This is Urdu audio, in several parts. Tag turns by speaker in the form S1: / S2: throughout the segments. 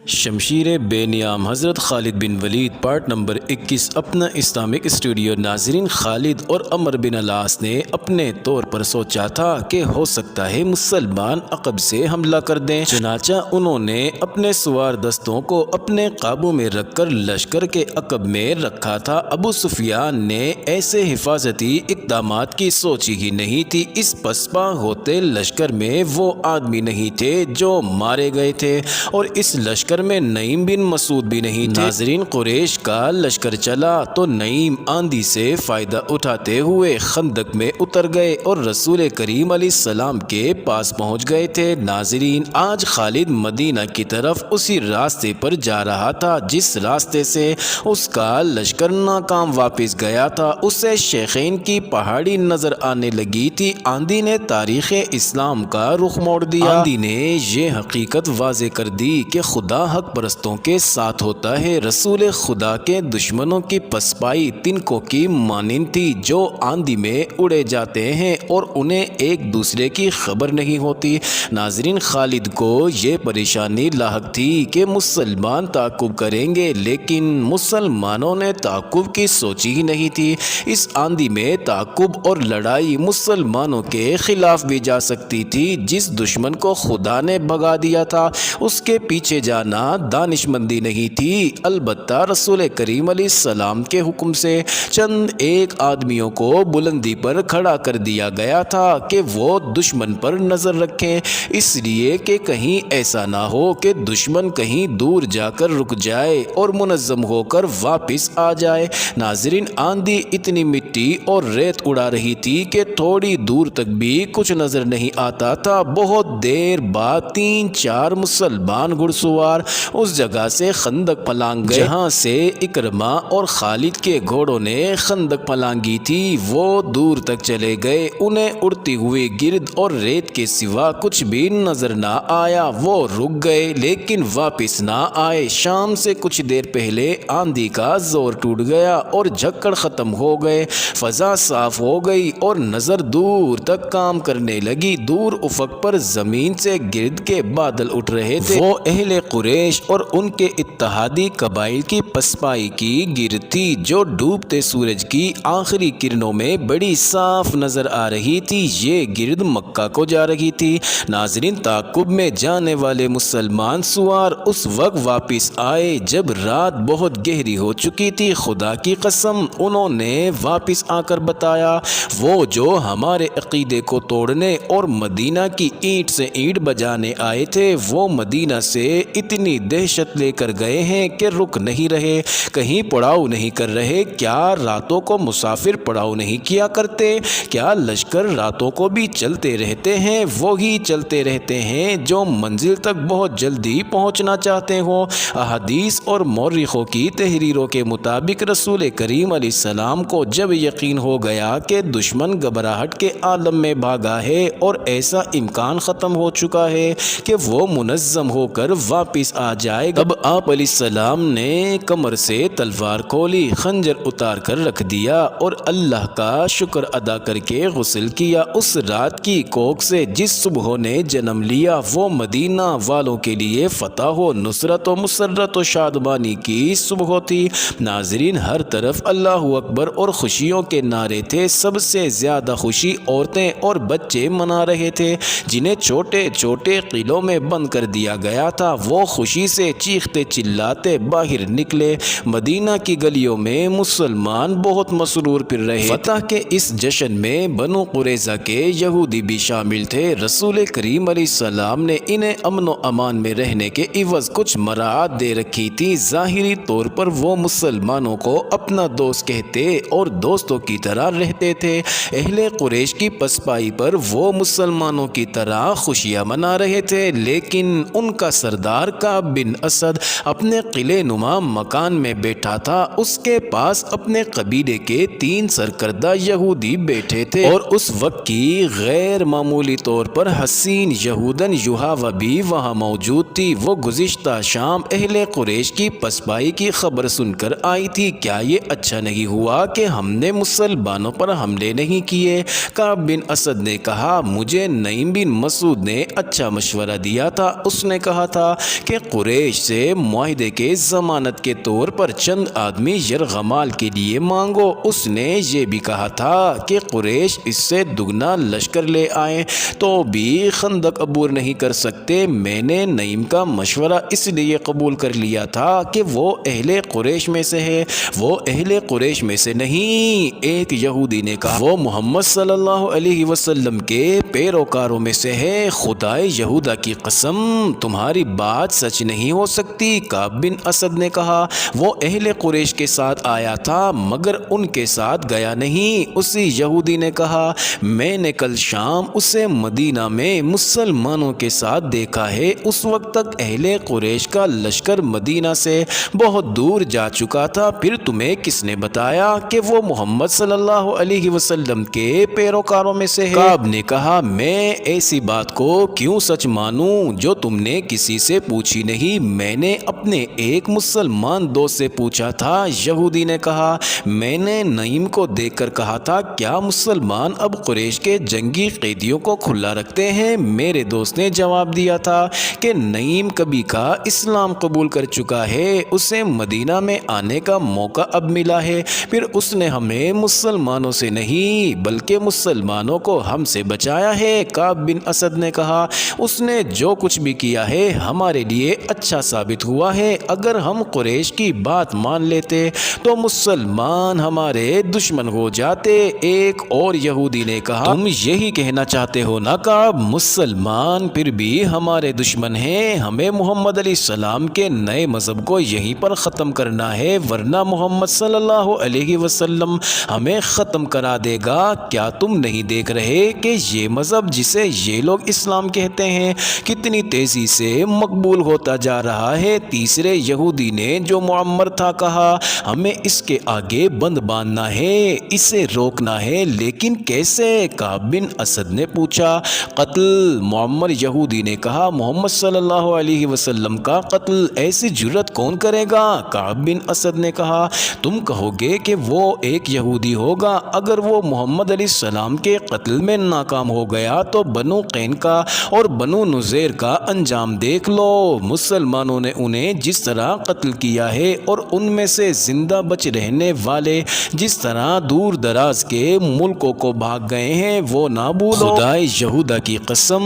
S1: شمشیر بے نیام حضرت خالد بن ولید پارٹ نمبر 21 اپنا اسلامک اسٹوڈیو۔ ناظرین، خالد اور عمر بن العاص نے اپنے طور پر سوچا تھا کہ ہو سکتا ہے مسلمان عقب سے حملہ کر دیں، چنانچہ انہوں نے اپنے سوار دستوں کو اپنے قابو میں رکھ کر لشکر کے عقب میں رکھا تھا۔ ابو سفیان نے ایسے حفاظتی اقدامات کی سوچی ہی نہیں تھی۔ اس پسپا ہوتے لشکر میں وہ آدمی نہیں تھے جو مارے گئے تھے، اور اس لشکر میں نعیم بن مسعود بھی نہیں تھے۔ ناظرین، قریش کا لشکر چلا تو نعیم آندھی سے فائدہ اٹھاتے ہوئے خندق میں اتر گئے اور رسول کریم علیہ السلام کے پاس پہنچ گئے تھے۔ ناظرین، آج خالد مدینہ کی طرف اسی راستے پر جا رہا تھا جس راستے سے اس کا لشکر ناکام واپس گیا تھا۔ اسے شیخین کی پہاڑی نظر آنے لگی تھی۔ آندھی نے تاریخ اسلام کا رخ موڑ دیا۔ آندھی نے یہ حقیقت واضح کر دی کہ خدا حق پرستوں کے ساتھ ہوتا ہے۔ رسول خدا کے دشمنوں کی پسپائی تنکوں کی مانند تھی جو آندھی میں اڑے جاتے ہیں اور انہیں ایک دوسرے کی خبر نہیں ہوتی۔ ناظرین، خالد کو یہ پریشانی لاحق تھی کہ مسلمان تعاقب کریں گے، لیکن مسلمانوں نے تعاقب کی سوچی ہی نہیں تھی۔ اس آندھی میں تعاقب اور لڑائی مسلمانوں کے خلاف بھی جا سکتی تھی۔ جس دشمن کو خدا نے بھگا دیا تھا اس کے پیچھے جانا دانش مندی نہیں تھی۔ البتہ رسول کریم علیہ السلام کے حکم سے چند ایک آدمیوں کو بلندی پر کھڑا کر دیا گیا تھا کہ وہ دشمن پر نظر رکھیں، اس لیے کہ کہیں ایسا نہ ہو کہ دشمن کہیں دور جا کر رک جائے اور منظم ہو کر واپس آ جائے۔ ناظرین، آندھی اتنی مٹی اور ریت اڑا رہی تھی کہ تھوڑی دور تک بھی کچھ نظر نہیں آتا تھا۔ بہت دیر بعد 3-4 مسلمان گھڑ سوار اس جگہ سے خندق پھلانگ گئے جہاں سے اکرمہ اور خالد کے گھوڑوں نے خندق پھلانگی تھی۔ وہ دور تک چلے گئے، انہیں اڑتی ہوئی گرد اور ریت کے سوا کچھ بھی نظر نہ آیا۔ وہ رک گئے لیکن واپس نہ آئے۔ شام سے کچھ دیر پہلے آندھی کا زور ٹوٹ گیا اور جھکڑ ختم ہو گئے، فضا صاف ہو گئی اور نظر دور تک کام کرنے لگی۔ دور افق پر زمین سے گرد کے بادل اٹھ رہے تھے۔ وہ اہل قریش اور ان کے اتحادی قبائل کی پسپائی کی گرد تھی جو ڈوبتے سورج کی آخری کرنوں میں بڑی صاف نظر آ رہی تھی۔ یہ گرد مکہ کو جا رہی تھی۔ ناظرین، تعاقب میں جانے والے مسلمان سوار اس وقت واپس آئے جب رات بہت گہری ہو چکی تھی۔ خدا کی قسم، انہوں نے واپس آ کر بتایا، وہ جو ہمارے عقیدے کو توڑنے اور مدینہ کی اینٹ سے اینٹ بجانے آئے تھے وہ مدینہ سے اتنی دہشت لے کر گئے ہیں کہ رک نہیں رہے، کہیں پڑاؤ نہیں کر رہے۔ کیا راتوں کو مسافر پڑاؤ نہیں کیا کرتے؟ کیا لشکر راتوں کو بھی چلتے رہتے ہیں؟ وہی چلتے رہتے ہیں جو منزل تک بہت جلدی پہنچنا چاہتے ہوں۔ احادیث اور مورخوں کی تحریروں کے مطابق رسول کریم علیہ السلام کو جب یقین ہو گیا کہ دشمن گھبراہٹ کے عالم میں بھاگا ہے اور ایسا امکان ختم ہو چکا ہے کہ وہ منظم ہو کر واپس آ جائے گا، تب آپ علیہ السلام نے کمر سے تلوار کھولی، خنجر اتار کر رکھ دیا اور اللہ کا شکر ادا کر کے غسل کیا۔ اس رات کی کوکھ سے جس صبح نے جنم لیا وہ مدینہ والوں کے لیے فتح و نصرت و مسرت و شادمانی کی صبح تھی۔ ناظرین، ہر طرف اللہ اکبر اور خوشیوں کے نعرے تھے۔ سب سے زیادہ خوشی عورتیں اور بچے منا رہے تھے جنہیں چھوٹے چھوٹے قلعوں میں بند کر دیا گیا تھا۔ وہ خوشی سے چیختے چلاتے باہر نکلے۔ مدینہ کی گلیوں میں مسلمان بہت مسرور پھر رہے۔ فتح کے اس جشن میں بنو قریظہ کے یہودی بھی شامل تھے۔ رسول کریم علیہ السلام نے انہیں امن و امان میں رہنے کے عوض کچھ مراعات دے رکھی تھی۔ ظاہری طور پر وہ مسلمانوں کو اپنا دوست کہتے اور دوستوں کی طرح رہتے تھے۔ اہل قریش کی پسپائی پر وہ مسلمانوں کی طرح خوشیاں منا رہے تھے، لیکن ان کا سردار کعب بن اسد اپنے قلعے نما مکان میں بیٹھا تھا۔ اس کے پاس اپنے قبیلے کے 3 سرکردہ یہودی بیٹھے تھے اور اس وقت کی غیر معمولی طور پر حسین یہودن یحاوہ بھی وہاں موجود تھی۔ وہ گزشتہ شام اہل قریش کی پسپائی کی خبر سن کر آئی تھی۔ کیا یہ اچھا نہیں ہوا کہ ہم نے مسلمانوں پر حملے نہیں کیے؟ کعب بن اسد نے کہا، مجھے نعیم بن مسعود نے اچھا مشورہ دیا تھا۔ اس نے کہا تھا کہ قریش سے معاہدے کے ضمانت کے طور پر چند آدمی یرغمال کے لیے مانگو۔ اس نے یہ بھی کہا تھا کہ قریش اس سے دگنا لشکر لے آئیں تو بھی خندق عبور نہیں کر سکتے۔ میں نے نعیم کا مشورہ اس لیے قبول کر لیا تھا کہ وہ اہل قریش میں سے ہے، وہ اہل قریش میں سے نہیں۔ ایک یہودی نے کہا وہ محمد صلی اللہ علیہ وسلم کے پیروکاروں میں سے ہے، خدائے یہودا کی قسم تمہاری بات سچ نہیں ہو سکتی۔ کعب بن اسد نے کہا وہ اہل قریش کے ساتھ آیا تھا مگر ان کے ساتھ گیا نہیں۔ اسی یہودی نے کہا میں نے کل شام اسے مدینہ میں مسلمانوں کے ساتھ دیکھا ہے، اس وقت تک اہل قریش کا لشکر مدینہ سے بہت دور جا چکا تھا، پھر تمہیں کس نے بتایا کہ وہ محمد صلی اللہ علیہ وسلم کے پیروکاروں میں سے ہے؟ کعب نے کہا میں ایسی بات کو کیوں سچ مانوں جو تم نے کسی سے پوچھی نہیں؟ میں نے اپنے ایک مسلمان دوست سے پوچھا تھا۔ یہودی نے کہا میں نے نعیم کو دیکھ کر کہا تھا کیا مسلمان اب قریش کے جنگی قیدیوں کو کھلا رکھتے ہیں؟ میرے دوست نے جواب دیا تھا کہ نعیم کبھی کا اسلام قبول کر چکا ہے، اسے مدینہ میں آنے کا موقع اب ملا ہے، پھر اس نے ہمیں مسلمانوں سے نہیں بلکہ مسلمانوں کو ہم سے بچایا ہے۔ کعب بن اسد نے کہا اس نے جو کچھ بھی کیا ہے ہمارے لیے اچھا ثابت ہوا ہے، اگر ہم قریش کی بات مان لیتے تو مسلمان ہمارے دشمن ہو جاتے۔ ایک اور یہودی نے کہا تم یہی کہنا چاہتے ہو نا کعب، مسلمان پھر بھی ہمارے دشمن ہیں، ہمیں محمد علیہ السلام کے نئے مذہب کو یہیں پر ختم کرنا ہے ورنہ محمد صلی اللہ علیہ وسلم ہمیں ختم کرا دے گا۔ کیا تم نہیں دیکھ رہے کہ یہ مذہب جسے یہ لوگ اسلام کہتے ہیں کتنی تیزی سے مقبول ہوتا جا رہا ہے؟ تیسرے یہودی نے جو معمر تھا کہا ہمیں اس کے آگے بند باندھنا ہے، اسے روکنا ہے، لیکن کیسے؟ کعب بن اسد نے پوچھا قتل۔ معمر یہودی نے کہا محمد صلی اللہ علیہ وسلم کا قتل ایسی جرت کون کرے گا؟ کعب بن اسد نے کہا تم کہو گے کہ وہ ایک یہودی ہوگا، اگر وہ محمد علیہ السلام کے قتل میں ناکام ہو گیا تو بنو قینقاع اور بنو نذیر کا انجام دیکھ لو۔ مسلمانوں نے انہیں جس طرح قتل کیا ہے اور ان میں سے زندہ بچ رہنے والے جس طرح دور دراز کے ملکوں کو بھاگ گئے ہیں وہ نہ بھولو۔ خدائے یہودا کی قسم،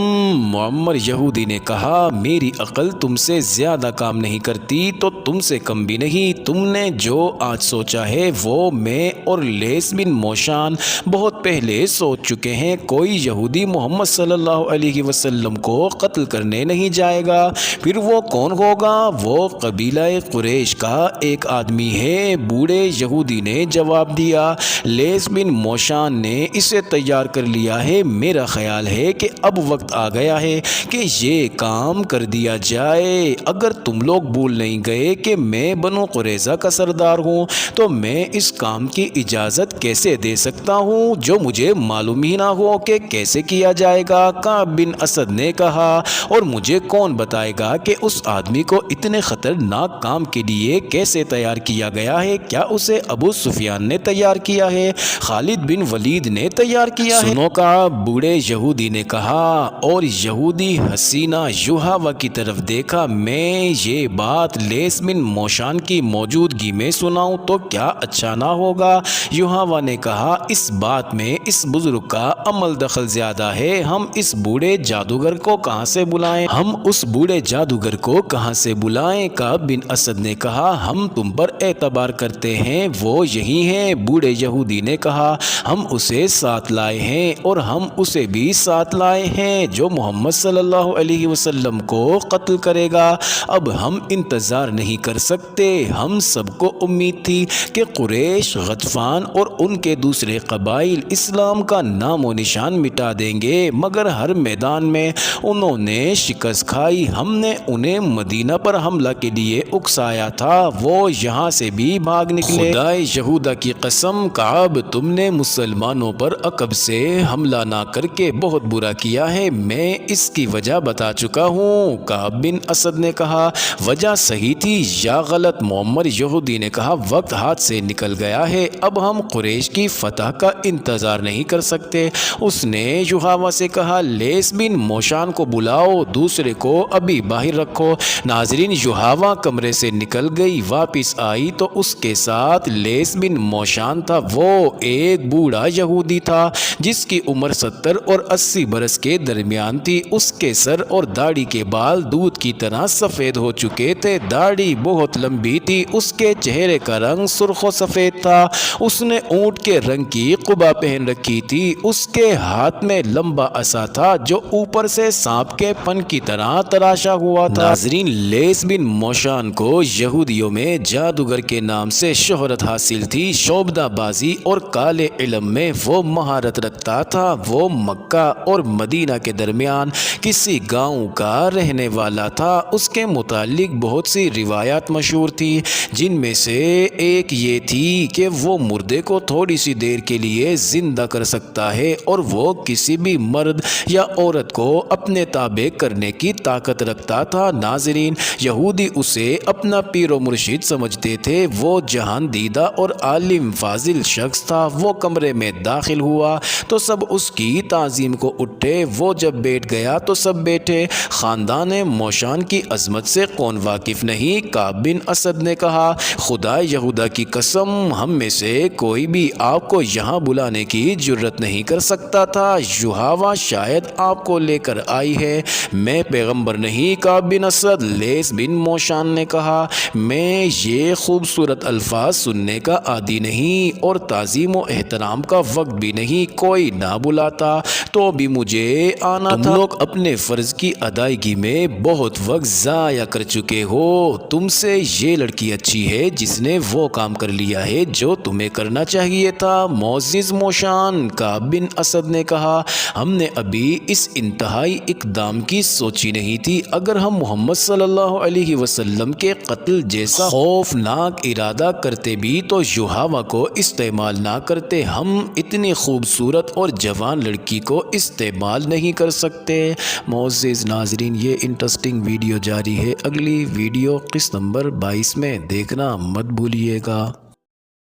S1: معمر یہودی نے کہا میری عقل تم سے زیادہ کام نہیں کرتی تو تم سے کم بھی نہیں، تم نے جو آج سوچا ہے وہ میں اور لیس بن موشان بہت پہلے سوچ چکے ہیں۔ کوئی یہودی محمد صلی اللہ علیہ وسلم کو قتل کرنے نہیں جائے گا، پھر وہ کون ہوگا؟ وہ قبیلہ قریش کا ایک آدمی ہے۔ بوڑھے یہودی نے جواب دیا لیس بن موشان نے اسے تیار کر لیا ہے، میرا خیال ہے کہ اب وقت آ گیا ہے کہ یہ کام کر دیا جائے۔ اگر تم لوگ بھول نہیں گئے کہ میں بنو قریظہ کا سردار ہوں تو میں اس کام کی اجازت کیسے دے سکتا ہوں جو مجھے معلوم ہی نہ ہو کہ کیسے کیا جائے گا؟ کعب بن اسد نے کہا اور مجھے کون بتائے گا کہ اس آدمی کو اتنے خطرناک کام کے لیے کیسے تیار کیا گیا ہے؟ کیا اسے ابو سفیان نے تیار کیا ہے؟ خالد بن ولید نے تیار کیا ہے؟ سنو کعب، بوڑھے یہودی نے کہا اور یہودی حسینہ یوحوا کی طرف دیکھا، میں یہ بات لیس بن موشان کی موجودگی میں سناؤں تو کیا اچھا نہ ہوگا؟ یوحوا نے کہا اس بات میں اس بزرگ کا عمل دخل زیادہ ہے، ہم اس بوڑھے جادوگر کو کہاں سے بلائیں؟ ہم اس بوڑھے جادوگر کو کہاں سے بلائیں؟ کعب بن اسد نے کہا ہم تم پر اعتبار کرتے ہیں، وہ یہی ہیں۔ بوڑھے یہودی نے کہا ہم اسے ساتھ لائے ہیں اور ہم اسے بھی ساتھ لائے ہیں جو محمد صلی اللہ علیہ وسلم کو قتل کرے گا۔ اب ہم انتظار نہیں کر سکتے، ہم سب کو امید تھی کہ قریش، غطفان اور ان کے دوسرے قبائل اسلام کا نام و نشان مٹا دیں گے، مگر ہر میدان میں انہوں نے شکست کھائی۔ ہم نے انہیں مدینہ پر حملہ کے لیے اکسایا تھا، وہ یہاں سے بھی بھاگ نکلے۔ خدائے یہودا کی قسم کعب، تم نے مسلمانوں پر عقب سے حملہ نہ کر کے بہت برا کیا ہے، میں اس کی وجہ بتا چکا ہوں۔ کعب بن اسد نے کہا وجہ صحیح تھی یا غلط؟ معمر یہودی نے کہا وقت ہاتھ سے نکل گیا ہے، اب ہم قریش کی فتح کا انتظار نہیں کر سکتے۔ اس نے یوحوا سے کہا لیس بن موشان کو بلاؤ، دوسرے کو ابھی باہر رکھو۔ ناظرین، یوحاوا کمرے سے نکل گئی، واپس آئی تو اس کے ساتھ لیس بن موشان تھا۔ وہ ایک بوڑھا یہودی تھا جس کی عمر 70 اور 80 برس کے درمیان تھی۔ اس کے سر اور داڑھی کے بال دودھ کی طرح سفید ہو چکے تھے، داڑھی بہت لمبی تھی، اس کے چہرے کا رنگ سرخ و سفید تھا۔ اس نے اونٹ کے رنگ کی قبا پہن رکھی تھی، اس کے ہاتھ میں لمبا عصا تھا جو اوپر سے سانپ کے پن کی طرح تراشا ہوا تھا۔ ناظرین، لیس بن موشان کو یہودیوں میں جادوگر کے نام سے شہرت حاصل تھی۔ شعبدہ بازی اور کالے علم میں وہ مہارت رکھتا تھا۔ وہ مکہ اور مدینہ کے درمیان کسی گاؤں کا رہنے والا تھا۔ اس کے متعلق بہت سی روایات مشہور تھی، جن میں سے ایک یہ تھی کہ وہ مردے کو تھوڑی سی دیر کے لیے زندہ کر سکتا ہے اور وہ کسی بھی مرد یا عورت کو اپنے تابع کرنے کی طاقت رکھتا تھا۔ ناظرین، یہودی اسے اپنا پیر و مرشد سمجھتے تھے۔ وہ جہان دیدہ اور عالم فاضل شخص تھا۔ وہ کمرے میں داخل ہوا تو سب اس کی تعظیم کو اٹھے، وہ جب بیٹھ گیا تو سب بیٹھے۔ خاندان موشان کی عظمت سے کون واقف نہیں؟ کعب بن اسد نے کہا، خدا یہودا کی قسم، ہم میں سے کوئی بھی آپ کو یہاں بلانے کی جرت نہیں کر سکتا تھا۔ یوحاوا شاید آپ کو لے کر آئی ہے، میں پیغمبر نہیں۔ کعب بن اسد، لیس بن موشان نے کہا، میں یہ خوبصورت الفاظ سننے کا عادی نہیں اور تعظیم و احترام کا وقت بھی نہیں۔ کوئی نہ بلاتا تو بھی مجھے آنا تھا۔ تم لوگ اپنے فرض کی ادائیگی میں بہت وقت ضائع کر چکے ہو۔ تم سے یہ لڑکی اچھی ہے جس نے وہ کام کر لیا ہے جو تمہیں کرنا چاہیے تھا۔ معزز موشان، کعب بن اسد نے کہا، ہم نے ابھی اس انتہائی اقدام کی سوچی نہیں تھی۔ اگر ہم محمد صلی اللہ علیہ وسلم کے قتل جیسا خوفناک ارادہ کرتے بھی تو یوحاوا کو استعمال نہ کرتے۔ ہم اتنی خوبصورت اور جوان لڑکی کو استعمال نہیں کر سکتے۔ معزز ناظرین، یہ انٹرسٹنگ ویڈیو جاری ہے، اگلی ویڈیو قسط نمبر 22 میں دیکھنا مت بھولیے گا۔